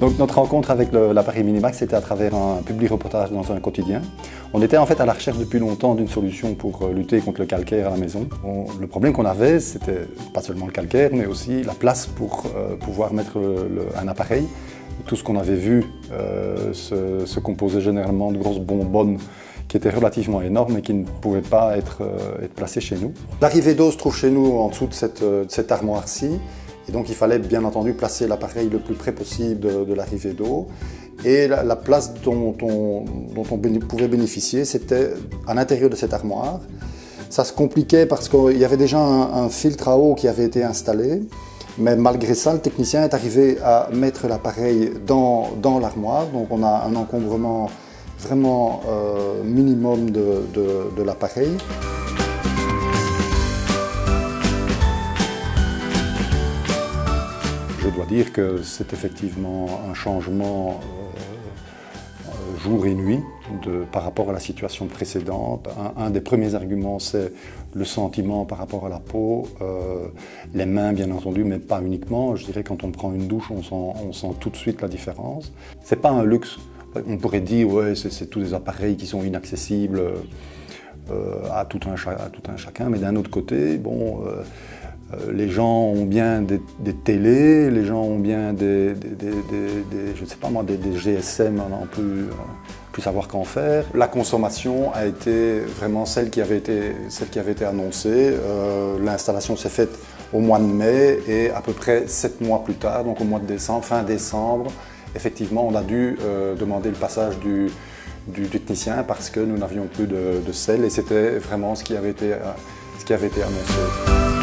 Donc notre rencontre avec l'appareil Minimax, c'était à travers un public reportage dans un quotidien. On était en fait à la recherche depuis longtemps d'une solution pour lutter contre le calcaire à la maison. Le problème qu'on avait, c'était pas seulement le calcaire, mais aussi la place pour pouvoir mettre un appareil. Tout ce qu'on avait vu se composait généralement de grosses bonbonnes qui étaient relativement énormes et qui ne pouvaient pas être placées chez nous. L'arrivée d'eau se trouve chez nous en dessous de cette armoire-ci. Et donc il fallait bien entendu placer l'appareil le plus près possible de l'arrivée d'eau. Et la place dont on pouvait bénéficier, c'était à l'intérieur de cette armoire. Ça se compliquait parce qu'il y avait déjà un filtre à eau qui avait été installé. Mais malgré ça, le technicien est arrivé à mettre l'appareil dans l'armoire. Donc on a un encombrement vraiment minimum de l'appareil. Je dois dire que c'est effectivement un changement jour et nuit par rapport à la situation précédente. Un des premiers arguments, c'est le sentiment par rapport à la peau, les mains bien entendu, mais pas uniquement. Je dirais quand on prend une douche, on sent tout de suite la différence. C'est pas un luxe. On pourrait dire ouais, c'est tous des appareils qui sont inaccessibles à tout un chacun, mais d'un autre côté, bon. Les gens ont bien des télés, les gens ont bien je ne sais pas moi, des GSM, on peut plus savoir qu'en faire. La consommation a été vraiment celle qui avait été annoncée. L'installation s'est faite au mois de mai et à peu près 7 mois plus tard, donc au mois de décembre, fin décembre, effectivement on a dû demander le passage du technicien parce que nous n'avions plus de sel et c'était vraiment ce qui avait été annoncé.